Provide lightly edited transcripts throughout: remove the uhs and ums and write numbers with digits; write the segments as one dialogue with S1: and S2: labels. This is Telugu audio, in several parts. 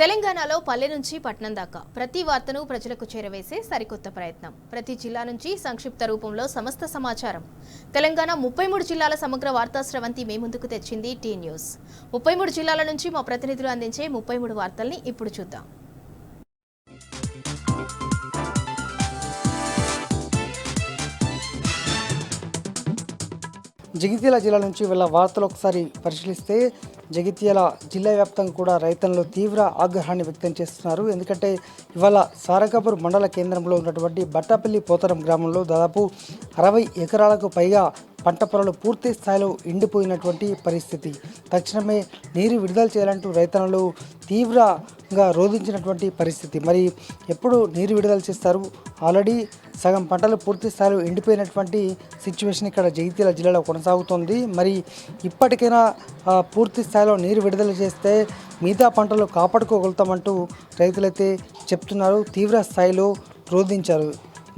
S1: తెలంగాణలో పల్లె నుంచి పట్నం దాకా ప్రతి వార్తను ప్రజలకు చేరవేసే సరికొత్త ప్రయత్నం. ప్రతి జిల్లా నుంచి సంక్షిప్త రూపంలో సమస్త సమాచారం. తెలంగాణ 33 జిల్లాల సమగ్ర వార్తా స్రవంతి మీ ముందుకు తెచ్చింది టీ న్యూస్. 33 జిల్లాల నుంచి మా ప్రతినిధులు అందించే 33 వార్తల్ని ఇప్పుడు చూద్దాం.
S2: జగిత్యాల జిల్లా నుంచి వీళ్ళ వార్తలు ఒకసారి పరిశీలిస్తే జగిత్యాల జిల్లా వ్యాప్తంగా కూడా రైతులు తీవ్ర ఆగ్రహాన్ని వ్యక్తం చేస్తున్నారు. ఎందుకంటే ఇవాళ సారంగపూర్ మండల కేంద్రంలో ఉన్నటువంటి బట్టాపల్లి పోతరం గ్రామంలో దాదాపు 60 ఎకరాలకు పైగా పంట పొలాలు పూర్తి స్థాయిలో ఎండిపోయినటువంటి పరిస్థితి. తక్షణమే నీరు విడుదల చేయాలంటూ రైతన్నలు తీవ్రంగా రోధించినటువంటి పరిస్థితి. మరి ఎప్పుడు నీరు విడుదల చేస్తారు? ఆల్రెడీ సగం పంటలు పూర్తి స్థాయిలో ఎండిపోయినటువంటి సిచ్యువేషన్ ఇక్కడ జగిత్యాల జిల్లాలో కొనసాగుతోంది. మరి ఇప్పటికైనా పూర్తి స్థాయిలో నీరు విడుదల చేస్తే మిగతా పంటలు కాపాడుకోగలుగుతామంటూ రైతులైతే చెప్తున్నారు. తీవ్ర స్థాయిలో రోధించారు.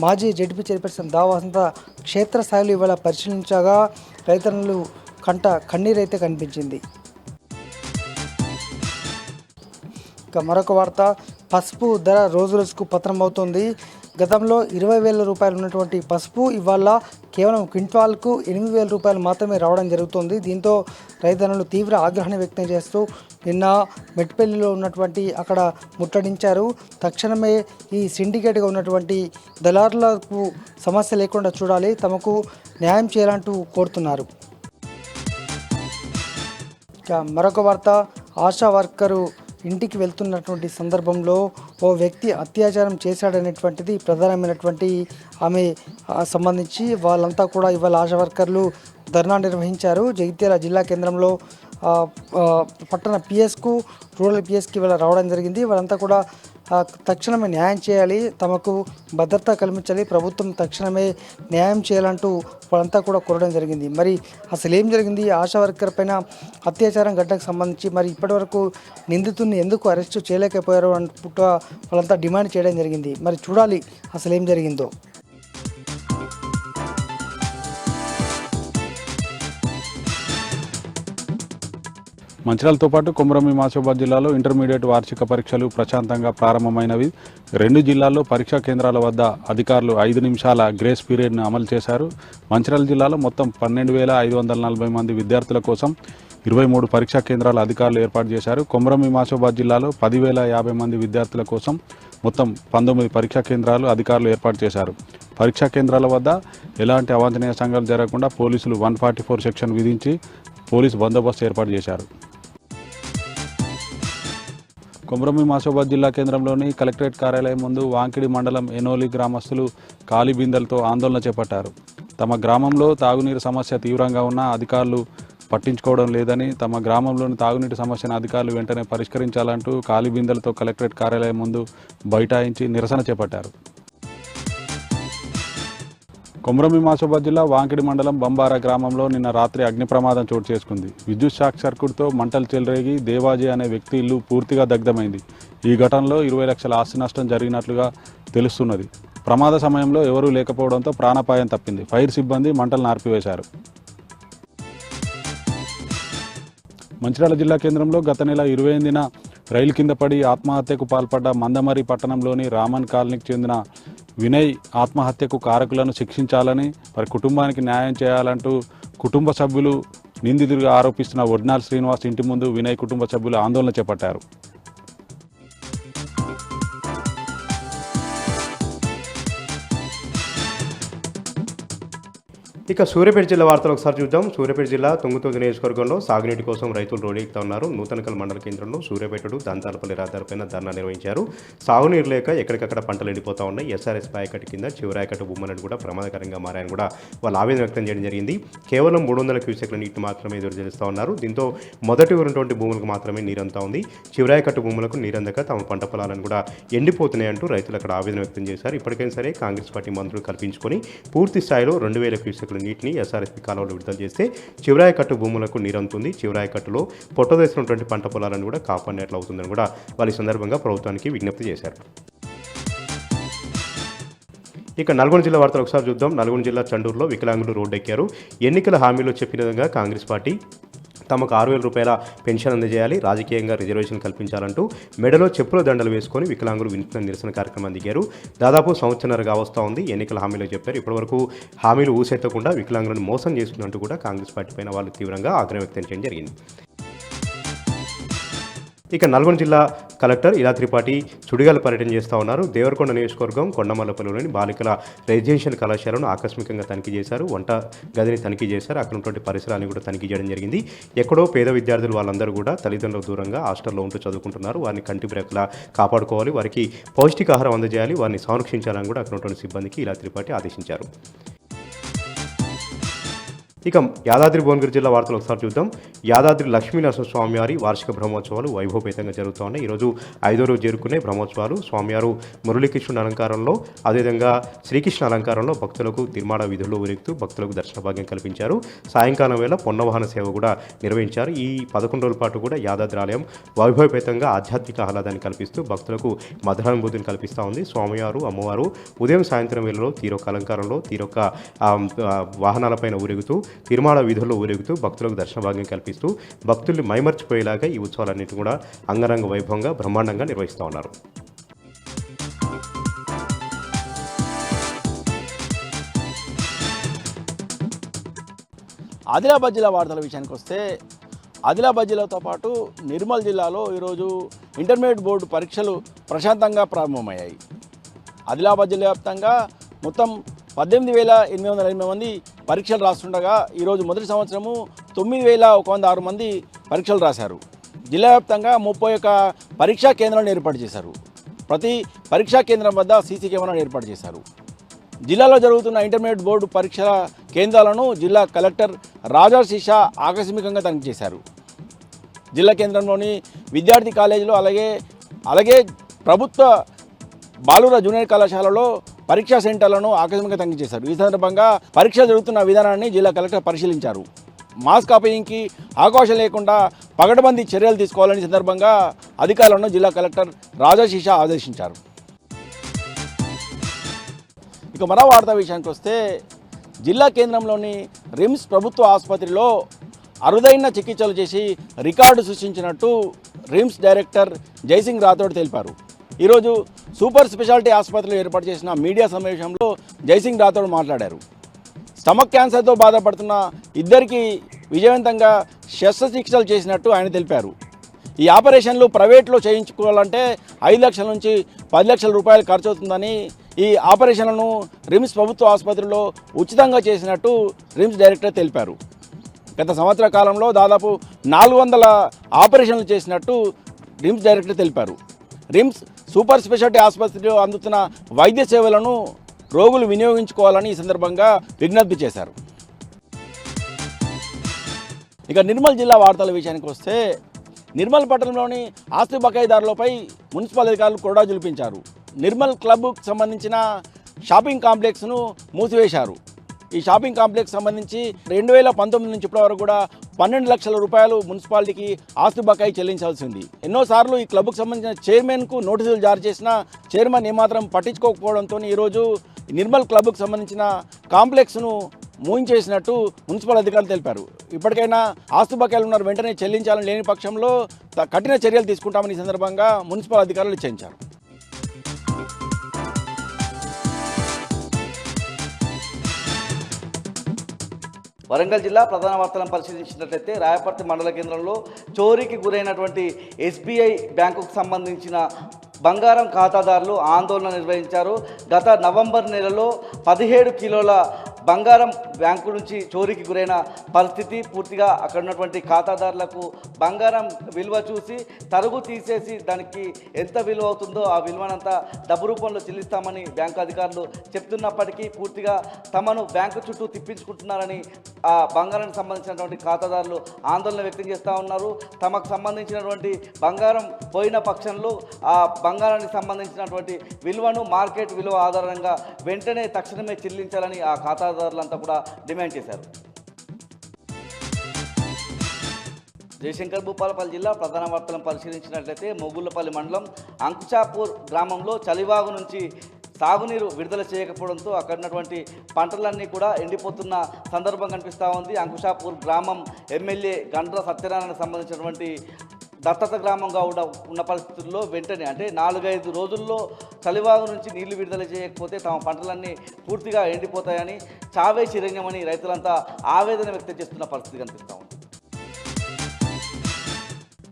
S2: మాజీ జడ్పీ చైర్పర్సన్ దా వసంత క్షేత్రస్థాయిలో ఇవాళ పరిశీలించగా రైతన్నలు కన్నీరైతే కనిపించింది. ఇక మరొక వార్త, పసుపు ధర రోజు రోజుకు పతనం అవుతుంది. గతంలో 20,000 రూపాయలు ఉన్నటువంటి పసుపు ఇవాళ కేవలం క్వింటాల్కు 8,000 రూపాయలు మాత్రమే రావడం జరుగుతుంది. దీంతో రైతన్నలు తీవ్ర ఆగ్రహాన్ని వ్యక్తం చేస్తూ నిన్న మెట్పల్లిలో ఉన్నటువంటి అక్కడ ముట్టడించారు. తక్షణమే ఈ సిండికేట్గా ఉన్నటువంటి దళారులకు సమస్య లేకుండా చూడాలి, తమకు న్యాయం చేయాలంటూ కోరుతున్నారు. ఇక మరొక వార్త, ఆశా వర్కరు ఇంటికి వెళ్తున్నటువంటి సందర్భంలో ఓ వ్యక్తి అత్యాచారం చేశాడనేటువంటిది ప్రధానమైనటువంటి ఆమె సంబంధించి వాళ్ళంతా కూడా ఇవాళ ఆశా వర్కర్లు ధర్నా నిర్వహించారు. జగిత్యాల జిల్లా కేంద్రంలో పట్టణ పిఎస్కు రూరల్ పిఎస్కి ఇవాళ రావడం జరిగింది. వాళ్ళంతా కూడా తక్షణమే న్యాయం చేయాలి, తమకు భద్రత కల్పించాలి, ప్రభుత్వం తక్షణమే న్యాయం చేయాలంటూ వాళ్ళంతా కూడా కోరడం జరిగింది. మరి అసలు ఏం జరిగింది? ఆశా వర్కర్ పైన అత్యాచారం ఘటనకు సంబంధించి మరి ఇప్పటివరకు నిందితుడిని ఎందుకు అరెస్టు చేయలేకపోయారు అనుకుంటూ వాళ్ళంతా డిమాండ్ చేయడం జరిగింది. మరి చూడాలి అసలు ఏం జరిగిందో.
S3: మంచిర్యాలతో పాటు కొమరంభీం ఆసిఫాబాద్ జిల్లాలో ఇంటర్మీడియట్ వార్షిక పరీక్షలు ప్రశాంతంగా ప్రారంభమైనవి. 2 జిల్లాల్లో పరీక్షా కేంద్రాల వద్ద అధికారులు 5 నిమిషాల గ్రేస్ పీరియడ్ను అమలు చేశారు. మంచిర్యాల జిల్లాలో మొత్తం 12,540 మంది విద్యార్థుల కోసం 23 పరీక్షా కేంద్రాల అధికారులు ఏర్పాటు చేశారు. కొమరంభీం ఆసిఫాబాద్ జిల్లాలో 10,050 మంది విద్యార్థుల కోసం మొత్తం 19 పరీక్షా కేంద్రాలు అధికారులు ఏర్పాటు చేశారు. పరీక్షా కేంద్రాల వద్ద ఎలాంటి అవాంఛనీయ సంఘటనలు జరగకుండా పోలీసులు 144 సెక్షన్ విధించి పోలీసు బందోబస్తు ఏర్పాటు చేశారు. కొమరంభీం ఆసిఫాబాద్ జిల్లా కేంద్రంలోని కలెక్టరేట్ కార్యాలయం ముందు వాంకిడి మండలం ఎనోలి గ్రామస్తులు ఖాళీ బిందెలతో ఆందోళన చేపట్టారు. తమ గ్రామంలో తాగునీరు సమస్య తీవ్రంగా ఉన్నా అధికారులు పట్టించుకోవడం లేదని, తమ గ్రామంలోని తాగునీటి సమస్యను అధికారులు వెంటనే పరిష్కరించాలంటూ ఖాళీ బిందెలతో కలెక్టరేట్ కార్యాలయం ముందు బైఠాయించి నిరసన చేపట్టారు. కొమరంభీం ఆసిఫాబాద్ జిల్లా వాంకిడి మండలం బంబారా గ్రామంలో నిన్న రాత్రి అగ్ని ప్రమాదం చోటు చేసుకుంది. విద్యుత్ షాక్ సర్క్యూట్తో మంటలు చెలరేగి దేవాజీ అనే వ్యక్తి ఇల్లు పూర్తిగా దగ్ధమైంది. ఈ ఘటనలో 20 లక్షల ఆస్తి నష్టం జరిగినట్లుగా తెలుస్తున్నది. ప్రమాద సమయంలో ఎవరూ లేకపోవడంతో ప్రాణాపాయం తప్పింది. ఫైర్ సిబ్బంది మంటలు నార్పివేశారు. మంచిర్యాల జిల్లా కేంద్రంలో గత నెల 28న రైలు కింద పడి ఆత్మహత్యకు పాల్పడ్డ మందమరి పట్టణంలోని రామన్ కాలనీకి చెందిన వినయ్ ఆత్మహత్యకు కారకులను శిక్షించాలని, వారి కుటుంబానికి న్యాయం చేయాలంటూ కుటుంబ సభ్యులు నిందితుడిగా ఆరోపిస్తున్న వడ్నాల్ శ్రీనివాస్ ఇంటి ముందు వినయ్ కుటుంబ సభ్యులు ఆందోళన చేపట్టారు.
S4: ఇక సూర్యాపేట జిల్లా వార్తలు ఒకసారి చూద్దాం. సూర్యాపేట జిల్లా తుంగతుర్తి నియోజకవర్గంలో సాగునీటి కోసం రైతులు రోడ్డెక్కుతా ఉన్నారు. నూతనకల్ మండల కేంద్రంలో సూర్యాపేటడు దంతాలపల్లి రహదారిపైన ధర్నా నిర్వహించారు. సాగునీరు లేక ఎక్కడికక్కడ పంటలు ఎండిపోతా ఉన్నాయి. ఎస్ఆర్ఎస్ పాయకట్టు కింద చివరాయకట్టు భూములను కూడా ప్రమాదకరంగా మారాయని కూడా వాళ్ళు ఆవేదన వ్యక్తం చేయడం జరిగింది. కేవలం 300 క్యూసెక్ల నీటిని మాత్రమే ఎదురు చేస్తూ ఉన్నారు. దీంతో మొదటి ఉన్నటువంటి భూములకు మాత్రమే నీరంతా ఉంది. చివరాయకట్టు భూములకు నీరందక తమ పంట పొలాలను కూడా ఎండిపోతున్నాయంటూ రైతులు అక్కడ ఆవేదన వ్యక్తం చేశారు. ఇప్పటికైనా సరే కాంగ్రెస్ పార్టీ మంత్రులు కల్పించుకొని పూర్తి స్థాయిలో 2,000 క్యూసెక్ల నీటిని ఎస్ఆర్ఎస్పీ కాలువలో విడుదల చేస్తే చివరాయకట్టు భూములకు నీరంతుంది. చివరాయకట్టులో పొట్టదేసినటువంటి పంట పొలాలను కూడా కాపాడినట్లు అవుతుందని కూడా వాళ్ళు ఈ సందర్భంగా ప్రభుత్వానికి విజ్ఞప్తి చేశారు. ఇక నల్గొండ జిల్లా వార్తలు ఒకసారి చూద్దాం. నల్గొండ జిల్లా చండూరులో వికలాంగులు రోడ్డెక్కారు. ఎన్నికల హామీలో చెప్పిన విధంగా కాంగ్రెస్ పార్టీ తమకు 6,000 రూపాయల పెన్షన్ అందజేయాలి, రాజకీయంగా రిజర్వేషన్ కల్పించాలంటూ మెడలో చెప్పుల దండలు వేసుకొని వికలాంగులు వినూత్న నిరసన కార్యక్రమం దిగారు. దాదాపు సంవత్సరన్నరగా వస్తూ ఉంది. ఎన్నికల హామీలో చెప్పారు. ఇప్పటివరకు హామీలు ఊసెత్తకుండా వికలాంగులను మోసం చేస్తున్నట్టు కూడా కాంగ్రెస్ పార్టీ పైన వాళ్ళు తీవ్రంగా ఆగ్రహం వ్యక్తం చేయడం జరిగింది. ఇక నల్గొండ జిల్లా కలెక్టర్ ఇలా త్రిపాఠి సుడిగాల పర్యటన చేస్తూ ఉన్నారు. దేవరకొండ నియోజకవర్గం కొండమల్లపల్లిలోని బాలికల రెసిడెన్షియల్ కళాశాలను ఆకస్మికంగా తనిఖీ చేశారు. వంట గదిని తనిఖీ చేశారు. అక్కడ ఉన్నటువంటి పరిసరాన్ని కూడా తనిఖీ చేయడం జరిగింది. ఎక్కడో పేద విద్యార్థులు వాళ్ళందరూ కూడా తల్లిదండ్రులకు దూరంగా హాస్టల్లో ఉంటూ చదువుకుంటున్నారు. వారిని కంటి బ్రేక్లా కాపాడుకోవాలి, వారికి పౌష్టికాహారం అందజేయాలి, వారిని సంరక్షించాలని కూడా అక్కడ ఉన్నటువంటి సిబ్బందికి ఇలా త్రిపాఠి ఆదేశించారు. ఇక యాదాద్రి భువనగిరి జిల్లా వార్తలు ఒకసారి చూద్దాం. యాదాద్రి లక్ష్మీనరసింహ స్వామివారి వార్షిక బ్రహ్మోత్సవాలు వైభవపేతంగా జరుగుతూ ఉన్నాయి. ఈరోజు 5వ రోజు చేరుకునే బ్రహ్మోత్సవాలు స్వామివారు మురళీకృష్ణుని అలంకారంలో, అదేవిధంగా శ్రీకృష్ణ అలంకారంలో భక్తులకు తిరుమాడ వీధుల్లో ఊరేగుతూ భక్తులకు దర్శన భాగ్యం కల్పించారు. సాయంకాలం వేళ పొన్నవాహన సేవ కూడా నిర్వహించారు. ఈ 11 రోజుల పాటు కూడా యాదాద్రి ఆలయం వైభవపేతంగా ఆధ్యాత్మిక ఆహ్లాదాన్ని కల్పిస్తూ భక్తులకు మధురానుభూతిని కల్పిస్తూ ఉంది. స్వామివారు అమ్మవారు ఉదయం సాయంత్రం వేళలో తీరొక్క అలంకారంలో తీరొక్క వాహనాలపైన ఊరేగుతూ తిరుమాడ వీధుల్లో ఊరేగుతూ భక్తులకు దర్శన భాగ్యం కల్పిస్తూ భక్తుల్ని మైమర్చిపోయేలాగా ఈ ఉత్సవాలన్నింటి కూడా అంగరంగ వైభవంగా బ్రహ్మాండంగా నిర్వహిస్తూ ఉన్నారు.
S5: ఆదిలాబాద్ జిల్లా వార్తల విషయానికి వస్తే ఆదిలాబాద్ జిల్లాతో పాటు నిర్మల్ జిల్లాలో ఈరోజు ఇంటర్మీడియట్ బోర్డు పరీక్షలు ప్రశాంతంగా ప్రారంభమయ్యాయి. ఆదిలాబాద్ జిల్లా వ్యాప్తంగా మొత్తం 18,880 మంది పరీక్షలు రాస్తుండగా ఈరోజు మొదటి సంవత్సరము 9,106 మంది పరీక్షలు రాశారు. జిల్లా వ్యాప్తంగా 31 పరీక్షా కేంద్రాలను ఏర్పాటు చేశారు. ప్రతి పరీక్షా కేంద్రం వద్ద సీసీ కెమెరాను ఏర్పాటు చేశారు. జిల్లాలో జరుగుతున్న ఇంటర్మీడియట్ బోర్డు పరీక్షల కేంద్రాలను జిల్లా కలెక్టర్ రాజా శీషా ఆకస్మికంగా తనిఖీ చేశారు. జిల్లా కేంద్రంలోని విద్యార్థి కాలేజీలో అలాగే ప్రభుత్వ బాలుర జూనియర్ కళాశాలలో పరీక్షా సెంటర్లను ఆకస్మికంగా తనిఖీ చేశారు. ఈ సందర్భంగా పరీక్ష జరుగుతున్న విధానాన్ని జిల్లా కలెక్టర్ పరిశీలించారు. మాస్ కాపీయింగ్కి అవకాశం లేకుండా పగడబందీ చర్యలు తీసుకోవాలని సందర్భంగా అధికారులను జిల్లా కలెక్టర్ రాజా శీషా ఆదేశించారు. ఇక మరో వార్తా విషయానికి వస్తే జిల్లా కేంద్రంలోని రిమ్స్ ప్రభుత్వ ఆసుపత్రిలో అరుదైన చికిత్సలు చేసి రికార్డు సృష్టించినట్టు రిమ్స్ డైరెక్టర్ జైసింగ్ రాథోడ్ తెలిపారు. ఈరోజు సూపర్ స్పెషాలిటీ ఆసుపత్రిలో ఏర్పాటు చేసిన మీడియా సమావేశంలో జైసింగ్ రాథోడ్ మాట్లాడారు. స్టమక్ క్యాన్సర్తో బాధపడుతున్న ఇద్దరికి విజయవంతంగా శస్త్రచికిత్సలు చేసినట్టు ఆయన తెలిపారు. ఈ ఆపరేషన్లు ప్రైవేట్లో చేయించుకోవాలంటే 5 లక్షల నుంచి 10 లక్షల రూపాయలు ఖర్చు అవుతుందని, ఈ ఆపరేషన్లను రిమ్స్ ప్రభుత్వ ఆసుపత్రిలో ఉచితంగా చేసినట్టు రిమ్స్ డైరెక్టర్ తెలిపారు. గత సంవత్సర కాలంలో దాదాపు 400 ఆపరేషన్లు చేసినట్టు రిమ్స్ డైరెక్టర్ తెలిపారు. రిమ్స్ సూపర్ స్పెషాలిటీ ఆసుపత్రిలో అందుతున్న వైద్య సేవలను రోగులు వినియోగించుకోవాలని ఈ సందర్భంగా విజ్ఞప్తి చేశారు. ఇక నిర్మల్ జిల్లా వార్తల విషయానికి వస్తే నిర్మల్ పట్టణంలోని ఆస్తి బకాయిదారులపై మున్సిపల్ అధికారులు కొరడా జులిపించారు. నిర్మల్ క్లబ్కు సంబంధించిన షాపింగ్ కాంప్లెక్స్ను మూసివేశారు. ఈ షాపింగ్ కాంప్లెక్స్ సంబంధించి 2019 నుంచి ఇప్పటివరకు కూడా 12 లక్షల రూపాయలు మున్సిపాలిటీకి ఆస్తి బకాయి చెల్లించాల్సి ఉంది. ఎన్నోసార్లు ఈ క్లబ్కు సంబంధించిన చైర్మన్కు నోటీసులు జారీ చేసిన చైర్మన్ ఏమాత్రం పట్టించుకోకపోవడంతో ఈరోజు నిర్మల్ క్లబ్కు సంబంధించిన కాంప్లెక్స్ను మూయించేసినట్టు మున్సిపల్ అధికారులు తెలిపారు. ఇప్పటికైనా ఆస్తి బకాయిలు ఉన్న వెంటనే చెల్లించాలని లేని పక్షంలో కఠిన చర్యలు తీసుకుంటామని ఈ సందర్భంగా మున్సిపల్ అధికారులు హెచ్చరించారు.
S6: వరంగల్ జిల్లా ప్రధాన వార్తలను పరిశీలించినట్లయితే రాయపర్తి మండల కేంద్రంలో చోరీకి గురైనటువంటి ఎస్బీఐ బ్యాంకుకు సంబంధించిన బంగారం ఖాతాదారులు ఆందోళన నిర్వహించారు. గత నవంబర్ నెలలో 17 కిలోల బంగారం బ్యాంకు నుంచి చోరీకి గురైన పరిస్థితి. పూర్తిగా అక్కడ ఉన్నటువంటి ఖాతాదారులకు బంగారం విలువ చూసి తరుగు తీసేసి దానికి ఎంత విలువ అవుతుందో ఆ విలువనంతా డబ్బు రూపంలో చెల్లిస్తామని బ్యాంకు అధికారులు చెప్తున్నప్పటికీ పూర్తిగా తమను బ్యాంకు చుట్టూ తిప్పించుకుంటున్నారని ఆ బంగారానికి సంబంధించినటువంటి ఖాతాదారులు ఆందోళన వ్యక్తం చేస్తూ ఉన్నారు. తమకు సంబంధించినటువంటి బంగారం పోయిన పక్షంలో ఆ బంగారానికి సంబంధించినటువంటి విలువను మార్కెట్ విలువ ఆధారంగా వెంటనే తక్షణమే చెల్లించాలని ఆ ఖాతాదారులంతా కూడా డిమాండ్ చేశారు. జయశంకర్ భూపాలపల్లి జిల్లా ప్రధాన వార్తలను పరిశీలించినట్లయితే మొగుళ్లపల్లి మండలం అంకుచాపూర్ గ్రామంలో చలివాగు నుంచి సాగునీరు విడుదల చేయకపోవడంతో అక్కడ ఉన్నటువంటి పంటలన్నీ కూడా ఎండిపోతున్న సందర్భం కనిపిస్తూ ఉంది. అంకుషాపూర్ గ్రామం ఎమ్మెల్యే గండ్ర సత్యనారాయణకు సంబంధించినటువంటి దత్తత గ్రామంగా ఉన్న పరిస్థితుల్లో వెంటనే అంటే 4-5 రోజుల్లో చలివాగు నుంచి నీళ్లు విడుదల చేయకపోతే తమ పంటలన్నీ పూర్తిగా ఎండిపోతాయని చావే చిరంజమని రైతులంతా ఆవేదన వ్యక్తం చేస్తున్న పరిస్థితి కనిపిస్తూ ఉంది.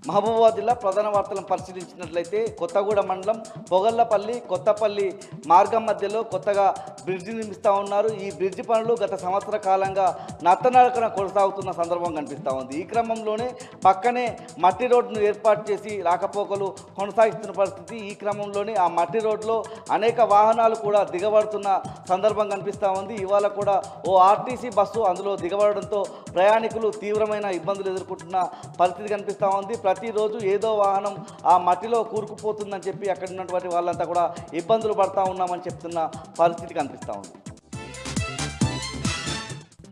S6: మహబూబాబాద్ జిల్లా ప్రధాన వార్తలను పరిశీలించినట్లయితే కొత్తగూడ మండలం పొగళ్లపల్లి కొత్తపల్లి మార్గం మధ్యలో కొత్తగా బ్రిడ్జి నిర్మిస్తూ ఉన్నారు. ఈ బ్రిడ్జి పనులు గత సంవత్సర కాలంగా నత్తనడకన కొనసాగుతున్న సందర్భం కనిపిస్తూ ఉంది. ఈ క్రమంలోనే పక్కనే మట్టి రోడ్డును ఏర్పాటు చేసి రాకపోకలు కొనసాగిస్తున్న పరిస్థితి. ఈ క్రమంలోనే ఆ మట్టి రోడ్లో అనేక వాహనాలు కూడా దిగబడుతున్న సందర్భం కనిపిస్తూ ఉంది. ఇవాళ కూడా ఓ ఆర్టీసీ బస్సు అందులో దిగబడడంతో ప్రయాణికులు తీవ్రమైన ఇబ్బందులు ఎదుర్కొంటున్న పరిస్థితి కనిపిస్తూ ఉంది. ప్రతిరోజు ఏదో వాహనం ఆ మట్టిలో కూరుకుపోతుందని చెప్పి అక్కడ ఉన్నటువంటి వాళ్ళంతా కూడా ఇబ్బందులు పడతా ఉన్నామని చెప్తున్న పరిస్థితి కనిపిస్తూ ఉంది.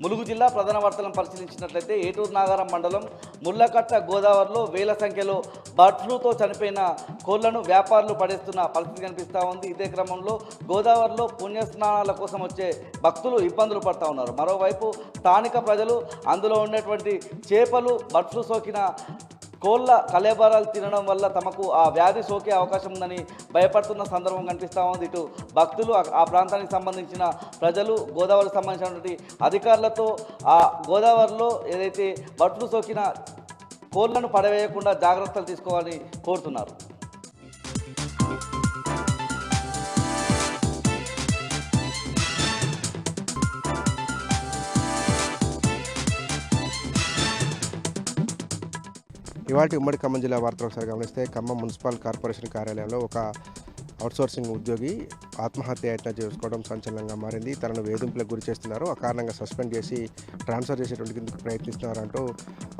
S6: ములుగు జిల్లా ప్రధాన వార్తలను పరిశీలించినట్లయితే ఏటూరు నాగారం మండలం ముళ్ళకట్ట గోదావరిలో వేల సంఖ్యలో బర్డ్ ఫ్లూతో చనిపోయిన కోళ్లను వ్యాపారులు పడేస్తున్న పరిస్థితి కనిపిస్తూ ఉంది. ఇదే క్రమంలో గోదావరిలో పుణ్యస్నానాల కోసం వచ్చే భక్తులు ఇబ్బందులు పడుతూ ఉన్నారు. మరోవైపు స్థానిక ప్రజలు అందులో ఉన్నటువంటి చేపలు బర్డ్ ఫ్లూ సోకిన కోళ్ళ కలేబరాలు తినడం వల్ల తమకు ఆ వ్యాధి సోకే అవకాశం ఉందని భయపడుతున్న సందర్భం కనిపిస్తూ ఉంది. ఇటు భక్తులు ఆ ప్రాంతానికి సంబంధించిన ప్రజలు గోదావరికి సంబంధించినటువంటి అధికారులతో ఆ గోదావరిలో ఏదైతే బర్డ్ ఫ్లూ సోకిన కోళ్లను పడవేయకుండా జాగ్రత్తలు తీసుకోవాలని కోరుతున్నారు.
S7: ఇవాటి ఉమ్మడి ఖమ్మం జిల్లా వార్తలు ఒకసారి గమనిస్తే ఖమ్మం మున్సిపల్ కార్పొరేషన్ కార్యాలయంలో ఒక అవుట్సోర్సింగ్ ఉద్యోగి ఆత్మహత్య యత్నం చేసుకోవడం సంచలనంగా మారింది. తనను వేధింపులకు గురి చేస్తున్నారు, ఆ కారణంగా సస్పెండ్ చేసి ట్రాన్స్ఫర్ చేసేటువంటి ప్రయత్నిస్తున్నారంటూ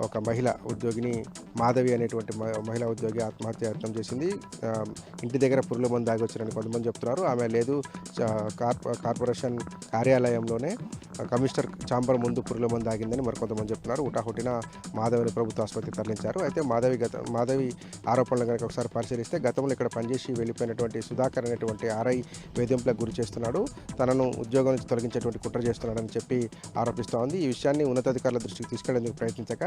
S7: ఒక మహిళ ఉద్యోగిని మాధవి అనేటువంటి మహిళా ఉద్యోగి ఆత్మహత్య యత్నం చేసింది. ఇంటి దగ్గర పురుగుల మందు దాగి వచ్చారని కొంతమంది చెప్తున్నారు. ఆమె లేదు, కార్పొరేషన్ కార్యాలయంలోనే కమిషనర్ ఛాంబర్ ముందు పురుగుల మందు ఆగిందని మరికొంతమంది చెప్తున్నారు. ఉటాహుటిన మాధవిని ప్రభుత్వ ఆసుపత్రికి తరలించారు. అయితే మాధవి ఆరోపణలు కనుక ఒకసారి పరిశీలిస్తే గతంలో ఇక్కడ పనిచేసి వెళ్ళిపోయినటువంటి సుధాకర్ అనేటువంటి ఆర్ఐ వేధింపులకు గురి చేస్తున్నాడు, తనను ఉద్యోగం నుంచి తొలగించేటువంటి కుట్ర చేస్తున్నాడని చెప్పి ఆరోపిస్తూ ఉంది. ఈ విషయాన్ని ఉన్నతాధికారుల దృష్టికి తీసుకెళ్లేందుకు ప్రయత్నించక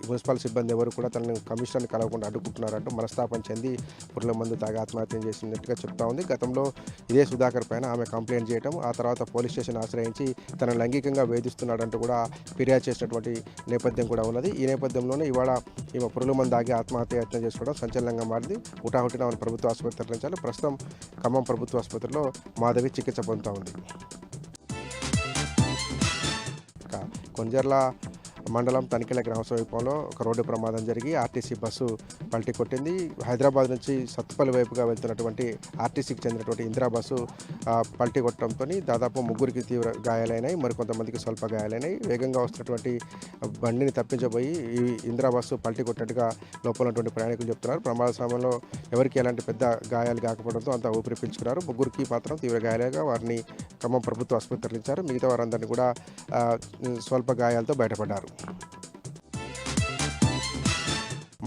S7: మున్సిపల్ సిబ్బంది ఎవరు కూడా తనను కమిషనర్ని కలవకుండా అడ్డుకుంటున్నారంటూ మనస్తాపం చెంది పురుగుల మందు తాగి ఆత్మహత్య చేసినట్టుగా చెప్తా ఉంది. గతంలో ఇదే సుధాకర్ పైన ఆమె కంప్లైంట్ చేయడం, ఆ తర్వాత పోలీస్ స్టేషన్ ఆశ్రయించి తనను లైంగికంగా వేధిస్తున్నాడంటూ కూడా ఫిర్యాదు చేసినటువంటి నేపథ్యం కూడా ఉన్నది. ఈ నేపథ్యంలోనే ఇవాళ ఈమె పురుగుల మందు తాగి ఆత్మహత్య యత్నం చేసుకోవడం సంచలనంగా మారింది. హుటాహుటిన ఆమెను ప్రభుత్వ ఆసుపత్రి తరలించాలి. ప్రస్తుతం ఖమ్మం ప్రభుత్వ ఆసుపత్రిలో మాధవి చికిత్స పొందుతూ ఉంది. కొంజర్ల మండలం తనిఖీల గ్రామ సమీపంలో ఒక రోడ్డు ప్రమాదం జరిగి ఆర్టీసీ బస్సు పల్టీ కొట్టింది. హైదరాబాద్ నుంచి సత్తుపల్లి వైపుగా వెళ్తున్నటువంటి ఆర్టీసీకి చెందినటువంటి ఇందిరా బస్సు పల్టీ కొట్టడంతో దాదాపు 3 తీవ్ర గాయాలైనాయి, మరికొంతమందికి స్వల్ప గాయాలైనాయి. వేగంగా వస్తున్నటువంటి బండిని తప్పించబోయి ఈ ఇందిరా బస్సు పల్టీ కొట్టినట్టుగా లోపల ఉన్నటువంటి ప్రయాణికులు చెప్తున్నారు. ప్రమాద సమయంలో ఎవరికి ఎలాంటి పెద్ద గాయాలు కాకపోవడంతో అంతా ఊపిరి పీల్చుకున్నారు. 3కి మాత్రం తీవ్ర గాయాలుగా వారిని ఖమ్మం ప్రభుత్వ ఆసుపత్రి తరలించారు. మిగతా వారందరినీ కూడా స్వల్ప గాయాలతో బయటపడ్డారు.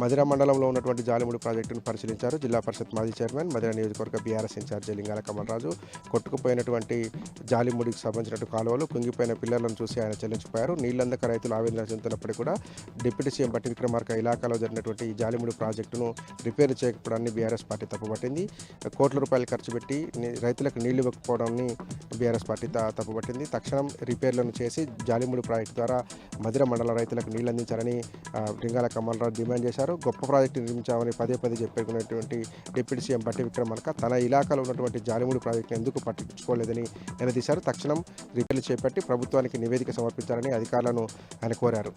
S7: మధిర మండలంలో ఉన్నటువంటి జాలిముడి ప్రాజెక్టును పరిశీలించారు జిల్లా పరిషత్ మాజీ చైర్మన్, మధిర నియోజకవర్గ బీఆర్ఎస్ ఇన్ఛార్జి లింగాల కమలరాజు. కొట్టుకుపోయినటువంటి జాలిముడికి సంబంధించిన కాలువలు, కుంగిపోయిన పిల్లర్లను చూసి ఆయన చెల్లించిపోయారు. నీళ్లందక రైతులు ఆవేదన చెందుతున్నప్పటికీ కూడా డిప్యూటీ సీఎం బట్టి విక్రమార్క ఇలాకాలో జరిగినటువంటి ఈ జాలిముడి ప్రాజెక్టును రిపేర్ చేయకపోవడాన్ని బీఆర్ఎస్ పార్టీ తప్పుపట్టింది. కోట్ల రూపాయలు ఖర్చు పెట్టి రైతులకు నీళ్లు ఇవ్వకపోవడాన్ని బీఆర్ఎస్ పార్టీ తప్పుపట్టింది. తక్షణం రిపేర్లను చేసి జాలిముడి ప్రాజెక్టు ద్వారా మధిర మండల రైతులకు నీళ్లు అందించాలని లింగాల కమలరాజు డిమాండ్ చేశారు. గొప్ప ప్రాజెక్టు నిర్మించామని పదే చెప్పుకున్నటువంటి డిప్యూటీ సీఎం బట్టి విక్రమార్క తన ఇలాకాలో ఉన్నటువంటి జాలిముడి ప్రాజెక్టును ఎందుకు పట్టించుకోలేదని నిలదీశారు. తక్షణం రిపేర్లు చేపట్టి ప్రభుత్వానికి నివేదిక సమర్పించాలని అధికారులను ఆయన కోరారు.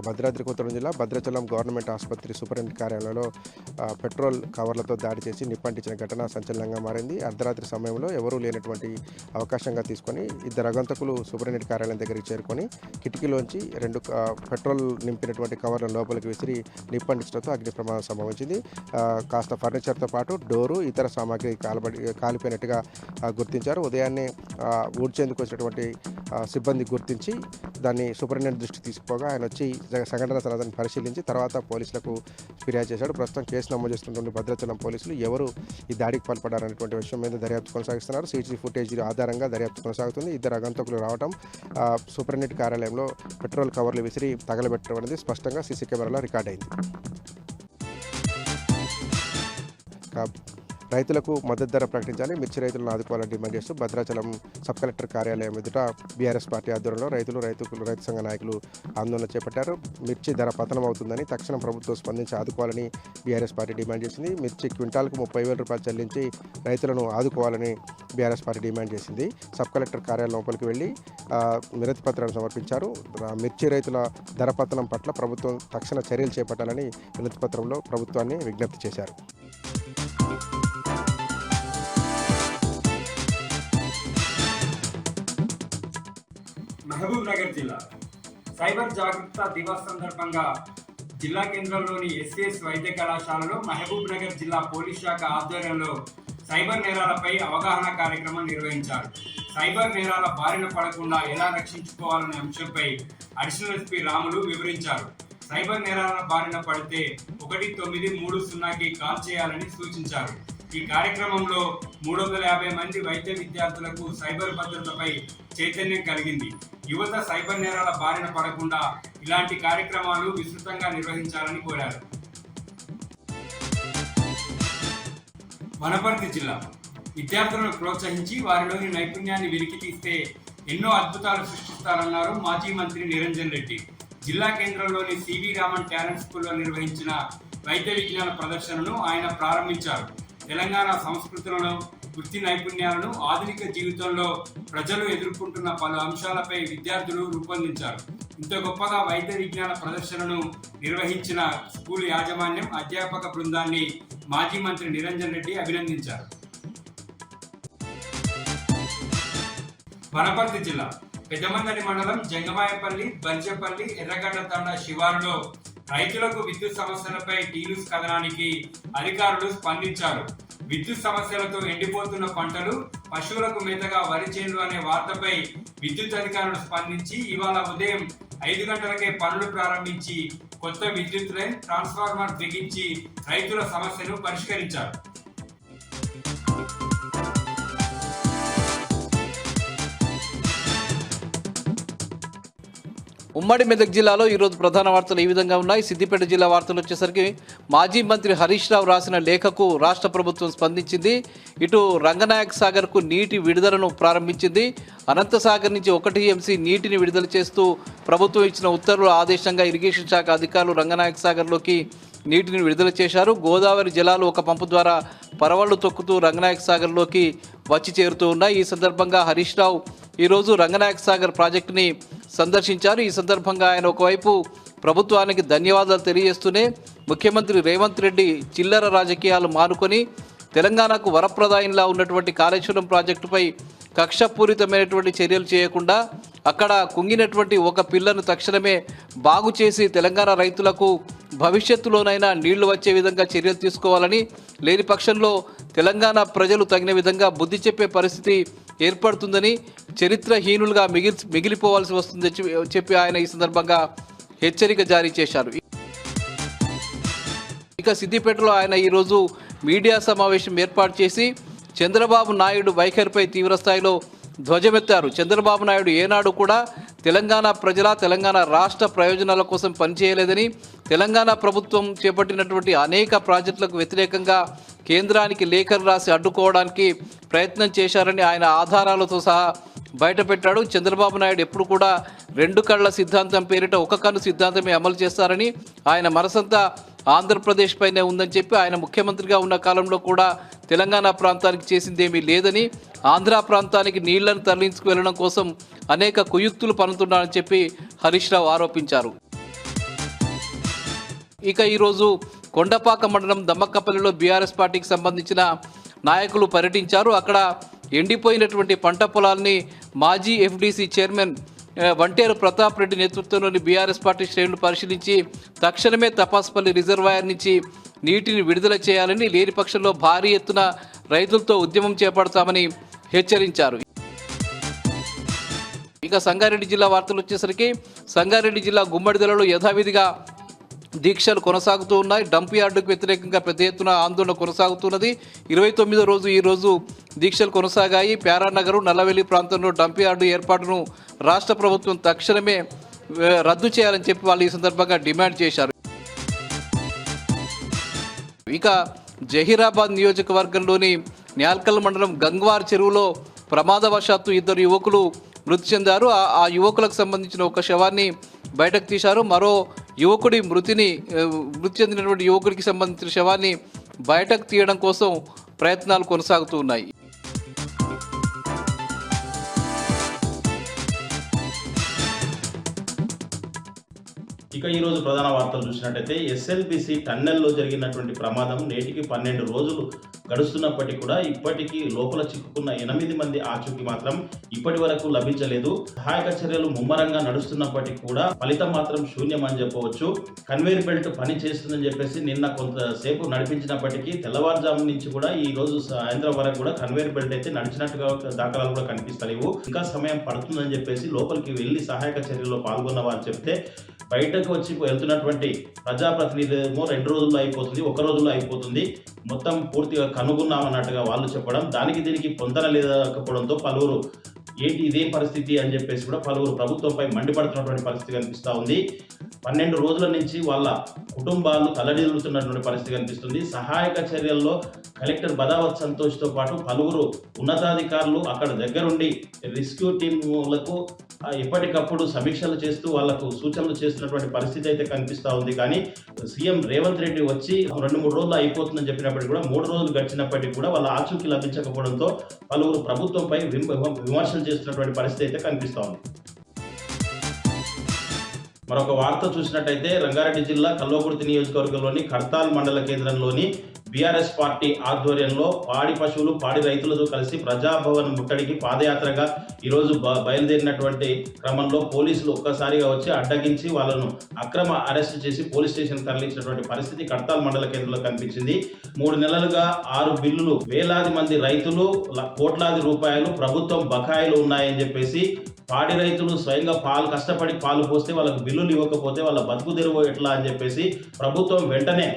S7: భద్రాద్రి కొత్తగూడెం జిల్లా భద్రాచలం గవర్నమెంట్ ఆసుపత్రి సూపరింటెండెంట్ కార్యాలయంలో పెట్రోల్ కవర్లతో దాడి చేసి నిప్పంటించిన ఘటన సంచలనంగా మారింది. అర్ధరాత్రి సమయంలో ఎవరూ లేనటువంటి అవకాశంగా తీసుకొని 2 అగంతకులు సూపరింటెండెంట్ కార్యాలయం దగ్గరికి చేరుకొని కిటికీలోంచి 2 పెట్రోల్ నింపినటువంటి కవర్లను లోపలికి విసిరి నిప్పంటించడంతో అగ్ని ప్రమాదం సంభవించింది. కాస్త ఫర్నిచర్తో పాటు డోరు, ఇతర సామాగ్రి కాలిపోయినట్టుగా గుర్తించారు. ఉదయాన్నే ఊడ్చేందుకు వచ్చినటువంటి సిబ్బంది గుర్తించి దాన్ని సూపరింటెండెంట్ దృష్టికి తీసుకుపోగా ఆయన వచ్చి సంఘటన స్థలాన్ని పరిశీలించి తర్వాత పోలీసులకు ఫిర్యాదు చేశాడు. ప్రస్తుతం కేసు నమోదు చేస్తున్నటువంటి భద్రాచలం పోలీసులు ఎవరు ఈ దాడికి పాల్పడారనేటువంటి విషయం మీద దర్యాప్తు కొనసాగిస్తున్నారు. సీసీ ఫుటేజ్ ఆధారంగా దర్యాప్తు కొనసాగుతుంది. ఇద్దరు ఆగంతకులు రావడం, సూపరింటెండెంట్ కార్యాలయంలో పెట్రోల్ కవర్లు విసిరి తగలబెట్టడం అనేది స్పష్టంగా సీసీ కెమెరాలో రికార్డ్ అయింది. రైతులకు మద్దతు ధర ప్రకటించాలి, మిర్చి రైతులను ఆదుకోవాలని డిమాండ్ చేస్తూ భద్రాచలం సబ్ కలెక్టర్ కార్యాలయం ఎదుట బీఆర్ఎస్ పార్టీ ఆధ్వర్యంలో రైతు సంఘ నాయకులు ఆందోళన చేపట్టారు. మిర్చి ధర పతనం అవుతుందని తక్షణం ప్రభుత్వం స్పందించి ఆదుకోవాలని బీఆర్ఎస్ పార్టీ డిమాండ్ చేసింది. మిర్చి క్వింటాల్కు 30,000 రూపాయలు చెల్లించి రైతులను ఆదుకోవాలని బీఆర్ఎస్ పార్టీ డిమాండ్ చేసింది. సబ్ కలెక్టర్ కార్యాలయం లోపలికి వెళ్లి వినతి పత్రాన్ని సమర్పించారు. మిర్చి రైతుల ధర పతనం పట్ల ప్రభుత్వం తక్షణ చర్యలు చేపట్టాలని వినతి పత్రంలో ప్రభుత్వాన్ని విజ్ఞప్తి చేశారు.
S8: మహబూబ్ నగర్ జిల్లా సైబర్ జాగృత దివస్ సందర్భంగా జిల్లా కేంద్రంలోని ఎస్విఎస్ వైద్య కళాశాలలో మహబూబ్ నగర్ జిల్లా పోలీస్ శాఖ ఆధ్వర్యంలో సైబర్ నేరాలపై అవగాహన కార్యక్రమం నిర్వహించారు. సైబర్ నేరాల బారిన పడకుండా ఎలా రక్షించుకోవాలనే అంశంపై అడిషనల్ ఎస్పీ రాములు వివరించారు. సైబర్ నేరాల బారిన పడితే 1930కి కాల్ చేయాలని సూచించారు. ఈ కార్యక్రమంలో 350 మంది వైద్య విద్యార్థులకు సైబర్ భద్రతపై చైతన్యం కలిగింది. యువత సైబర్ నేరాల బారిన పడకుండా ఇలాంటి కార్యక్రమాలు విస్తృతంగా నిర్వహించాలని కోరారు. వనపర్తి జిల్లా విద్యార్థులను ప్రోత్సహించి వారిలోని నైపుణ్యాన్ని వెలికి తీస్తే ఎన్నో అద్భుతాలు సృష్టిస్తారన్నారు మాజీ మంత్రి నిరంజన్ రెడ్డి. జిల్లా కేంద్రంలోని సివి రామన్ టాలెంట్ స్కూల్లో నిర్వహించిన వైద్య విజ్ఞాన ప్రదర్శనను ఆయన ప్రారంభించారు. తెలంగాణ సంస్కృతులను, వృత్తి నైపుణ్యాలను ఆధునిక జీవితంలో ప్రజలు ఎదుర్కొంటున్న పలు అంశాలపై విద్యార్థులు రూపొందించారు. ఇంత గొప్పగా వైద్య విజ్ఞాన ప్రదర్శనను నిర్వహించిన స్కూల్ యాజమాన్యం, అధ్యాపక బృందాన్ని మాజీ మంత్రి నిరంజన్ రెడ్డి అభినందించారు. వనపర్తి జిల్లా పెద్దమందడి మండలం జంగమాయపల్లి, బంచెపల్లి, ఎర్రగడ్డ తండా శివారులో రైతులకు విద్యుత్ సమస్యలపై టీయూస్ కథనానికి అధికారులు స్పందించారు. విద్యుత్ సమస్యలతో ఎండిపోతున్న పంటలు, పశువులకు మేతగా వరి చేను అనే వార్తపై విద్యుత్ అధికారులు స్పందించి ఇవాళ ఉదయం 5 గంటలకే పనులు ప్రారంభించి కొత్త విద్యుత్ లైన్, ట్రాన్స్ఫార్మర్ బిగించి రైతుల సమస్యను పరిష్కరించారు.
S6: ఉమ్మడి మెదక్ జిల్లాలో ఈరోజు ప్రధాన వార్తలు ఈ విధంగా ఉన్నాయి. సిద్దిపేట జిల్లా వార్తలు వచ్చేసరికి మాజీ మంత్రి హరీష్ రావు రాసిన లేఖకు రాష్ట్ర ప్రభుత్వం స్పందించింది. ఇటు రంగనాయక్ సాగర్కు నీటి విడుదలను ప్రారంభించింది. అనంతసాగర్ నుంచి 1 TMC నీటిని విడుదల చేస్తూ ప్రభుత్వం ఇచ్చిన ఉత్తర్వుల ఆదేశంగా ఇరిగేషన్ శాఖ అధికారులు రంగనాయక్ సాగర్లోకి నీటిని విడుదల చేశారు. గోదావరి జలాలు ఒక పంపు ద్వారా పరవళ్లు తొక్కుతూ రంగనాయక్ సాగర్లోకి వచ్చి చేరుతూ ఉన్నాయి. ఈ సందర్భంగా హరీష్ రావు ఈరోజు రంగనాయక్ సాగర్ ప్రాజెక్టుని సందర్శించారు. ఈ సందర్భంగా ఆయన ఒకవైపు ప్రభుత్వానికి ధన్యవాదాలు తెలియజేస్తూనే ముఖ్యమంత్రి రేవంత్ రెడ్డి చిల్లర రాజకీయాలు మానుకొని తెలంగాణకు వరప్రదాయంలా ఉన్నటువంటి కాళేశ్వరం ప్రాజెక్టుపై కక్షపూరితమైనటువంటి చర్యలు చేయకుండా అక్కడ కుంగినటువంటి ఒక పిల్లను తక్షణమే బాగు చేసి తెలంగాణ రైతులకు భవిష్యత్తులోనైనా నీళ్లు వచ్చే విధంగా చర్యలు తీసుకోవాలని, లేని పక్షంలో తెలంగాణ ప్రజలు తగిన విధంగా బుద్ధి చెప్పే పరిస్థితి ఏర్పడుతుందని, చరిత్రహీనులుగా మిగిలిపోవాల్సి వస్తుందని చెప్పి ఆయన ఈ సందర్భంగా హెచ్చరిక జారీ చేశారు. ఇక సిద్దిపేటలో ఆయన ఈరోజు మీడియా సమావేశం ఏర్పాటు చేసి చంద్రబాబు నాయుడు వైఖరిపై తీవ్రస్థాయిలో ధ్వజమెత్తారు. చంద్రబాబు నాయుడు ఏనాడు కూడా తెలంగాణ ప్రజల, తెలంగాణ రాష్ట్ర ప్రయోజనాల కోసం పనిచేయలేదని, తెలంగాణ ప్రభుత్వం చేపట్టినటువంటి అనేక ప్రాజెక్టులకు వ్యతిరేకంగా కేంద్రానికి లేఖలు రాసి అడ్డుకోవడానికి ప్రయత్నం చేశారని ఆయన ఆధారాలతో సహా బయటపెట్టాడు. చంద్రబాబు నాయుడు ఎప్పుడు కూడా 2 కళ్ళ సిద్ధాంతం పేరిట ఒక కన్ను సిద్ధాంతమే అమలు చేస్తారని, ఆయన మనసంతా ఆంధ్రప్రదేశ్ పైనే ఉందని చెప్పి ఆయన ముఖ్యమంత్రిగా ఉన్న కాలంలో కూడా తెలంగాణ ప్రాంతానికి చేసిందేమీ లేదని, ఆంధ్ర ప్రాంతానికి నీళ్లను తరలించుకు వెళ్లడం కోసం అనేక కుయుక్తులు పన్నుతున్నారని చెప్పి హరీష్ రావు ఆరోపించారు. ఇక ఈరోజు కొండపాక మండలం దమ్మక్కపల్లిలో బీఆర్ఎస్ పార్టీకి సంబంధించిన నాయకులు పర్యటించారు. అక్కడ ఎండిపోయినటువంటి పంట పొలాల్ని మాజీ ఎఫ్డీసీ చైర్మన్ వంటేరు ప్రతాప్ రెడ్డి నేతృత్వంలోని బీఆర్ఎస్ పార్టీ శ్రేణులు పరిశీలించి తక్షణమే తపాస్పల్లి రిజర్వాయర్ నుంచి నీటిని విడుదల చేయాలని, లేని పక్షంలో భారీ ఎత్తున రైతులతో ఉద్యమం చేపడతామని హెచ్చరించారు. ఇక
S9: ఇక సంగారెడ్డి జిల్లా వార్తలు వచ్చేసరికి సంగారెడ్డి జిల్లా గుమ్మడిదలలో యథావిధిగా దీక్షలు కొనసాగుతూ ఉన్నాయి. డంప్ యార్డుకు వ్యతిరేకంగా పెద్ద ఎత్తున ఆందోళన కొనసాగుతున్నది. 29వ రోజు ఈ రోజు దీక్షలు కొనసాగాయి. ప్యారానగరు నల్లవెల్లి ప్రాంతంలో డంప్ యార్డు ఏర్పాటును రాష్ట్ర ప్రభుత్వం తక్షణమే రద్దు చేయాలని చెప్పి వాళ్ళు ఈ సందర్భంగా డిమాండ్ చేశారు. ఇక జహీరాబాద్ నియోజకవర్గంలోని న్యాల్కల్ మండలం గంగ్వార్ చెరువులో ప్రమాదవశాత్తు 2 యువకులు మృతి చెందారు. ఆ యువకులకు సంబంధించిన ఒక శవాన్ని బయటకు తీశారు. మరో యువకుడి మృతి చెందినటువంటి యువకుడికి సంబంధించిన శవాన్ని బయటకు తీయడం కోసం ప్రయత్నాలు కొనసాగుతూ ఉన్నాయి.
S5: ఇక ఈరోజు ప్రధాన వార్తలు చూసినట్టయితే ఎస్ఎల్బిసి టన్నెల్లో జరిగినటువంటి ప్రమాదం నేటికి 12 రోజులు గడుస్తున్నప్పటికీ కూడా ఇప్పటికీ లోపల చిక్కుకున్న 8 మంది ఆచూకీ మాత్రం ఇప్పటి వరకు లభించలేదు. సహాయక చర్యలు ముమ్మరంగా నడుస్తున్నప్పటికీ కూడా ఫలితం మాత్రం శూన్యం అని చెప్పవచ్చు. కన్వేర్ బెల్ట్ పని చేస్తుందని చెప్పేసి నిన్న కొంతసేపు నడిపించినప్పటికీ తెల్లవారుజాము నుంచి కూడా ఈ రోజు సాయంత్రం వరకు కూడా కన్వేర్ బెల్ట్ అయితే నడిచినట్టుగా దాఖలాలు కూడా కనిపిస్తలేవు. ఇంకా సమయం పడుతుందని చెప్పేసి లోపలికి వెళ్ళి సహాయక చర్యల్లో పాల్గొన్న వారు చెప్తే బయటకు వచ్చి వెళ్తున్నటువంటి ప్రజాప్రతినిధులేమో 2 రోజుల్లో అయిపోతుంది, 1 రోజుల్లో అయిపోతుంది, మొత్తం పూర్తిగా కనుగొన్నామన్నట్టుగా వాళ్ళు చెప్పడం, దానికి దీనికి పొందన లేకపోవడంతో పలువురు ఏంటి ఇదేం పరిస్థితి అని చెప్పేసి కూడా పలువురు ప్రభుత్వంపై మండిపడుతున్నటువంటి పరిస్థితి కనిపిస్తూ ఉంది. 12 రోజుల నుంచి వాళ్ళ కుటుంబాలు తలడిల్లుతున్నటువంటి పరిస్థితి కనిపిస్తుంది. సహాయక చర్యల్లో కలెక్టర్ బదావత్ సంతోష్తో పాటు పలువురు ఉన్నతాధికారులు అక్కడ దగ్గరుండి రెస్క్యూ టీములకు ఎప్పటికప్పుడు సమీక్షలు చేస్తూ వాళ్లకు సూచనలు చేస్తున్నటువంటి పరిస్థితి అయితే కనిపిస్తూ ఉంది. కానీ సీఎం రేవంత్ రెడ్డి వచ్చి 2-3 రోజులు అయిపోతుందని చెప్పినప్పటికీ కూడా 3 రోజులు గడిచినప్పటికీ కూడా వాళ్ళ ఆచూకీ లభించకపోవడంతో పలువురు ప్రభుత్వంపై విమర్శలు చేస్తున్నటువంటి పరిస్థితి అయితే కనిపిస్తూ ఉంది. మరొక వార్త చూసినట్టయితే రంగారెడ్డి జిల్లా కల్వకుర్తి నియోజకవర్గంలోని కర్తాల్ మండల కేంద్రంలోని బీఆర్ఎస్ పార్టీ ఆధ్వర్యంలో పాడి పశువులు పాడి రైతులతో కలిసి ప్రజాభవన్ ముట్టడికి పాదయాత్రగా ఈరోజు బయలుదేరినటువంటి క్రమంలో పోలీసులు ఒక్కసారిగా వచ్చి అడ్డగించి వాళ్ళను అక్రమ అరెస్టు చేసి పోలీస్ స్టేషన్ తరలించినటువంటి పరిస్థితి కర్తాల్ మండల కేంద్రంలో కనిపించింది. 3 నెలలుగా 6 బిల్లులు, వేలాది మంది రైతులు, కోట్లాది రూపాయలు ప్రభుత్వం బకాయిలు ఉన్నాయని చెప్పేసి పాడి రైతులు స్వయంగా కష్టపడి పాలు పోస్తే వాళ్ళకు బిల్లులు ఇవ్వకపోతే వాళ్ళ బతుకు తెరువు ఎట్లా అని చెప్పేసి ప్రభుత్వం వెంటనే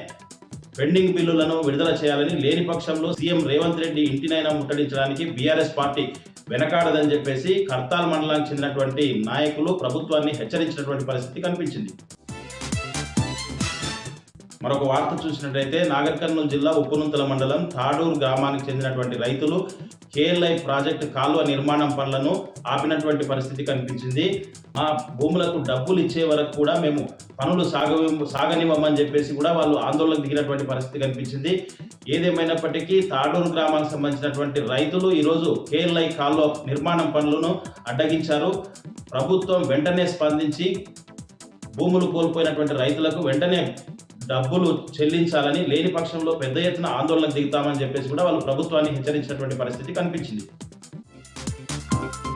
S5: పెండింగ్ బిల్లులను విడుదల చేయాలని, లేని పక్షంలో సీఎం రేవంత్ రెడ్డి ఇంటినైనా ముట్టడించడానికి బీఆర్ఎస్ పార్టీ వెనకాడదని చెప్పేసి కర్తాల్ మండలానికి చెందినటువంటి నాయకులు ప్రభుత్వాన్ని హెచ్చరించినటువంటి పరిస్థితి కనిపించింది. మరొక వార్త చూసినట్టయితే నాగర్ కర్నూలు జిల్లా ఉప్పునుంతల మండలం తాడూరు గ్రామానికి చెందినటువంటి రైతులు కేఎల్ఐ ప్రాజెక్టు కాలువ నిర్మాణం పనులను ఆపినటువంటి పరిస్థితి కనిపించింది. ఆ భూములకు డబ్బులు ఇచ్చే వరకు కూడా మేము పనులు సాగనివ్వమని చెప్పేసి కూడా వాళ్ళు ఆందోళనకు దిగినటువంటి పరిస్థితి కనిపించింది. ఏదేమైనప్పటికీ తాడూరు గ్రామానికి సంబంధించినటువంటి రైతులు ఈరోజు కేఎల్ఐ కాలువ నిర్మాణం పనులను అడ్డగించారు. ప్రభుత్వం వెంటనే స్పందించి భూములు కోల్పోయినటువంటి రైతులకు వెంటనే డబ్బులు చెల్లించాలని, లేని పక్షంలో పెద్ద ఎత్తున ఆందోళనకు దిగుతామని చెప్పేసి కూడా వాళ్ళు ప్రభుత్వాన్ని హెచ్చరించినటువంటి పరిస్థితి కనిపించింది.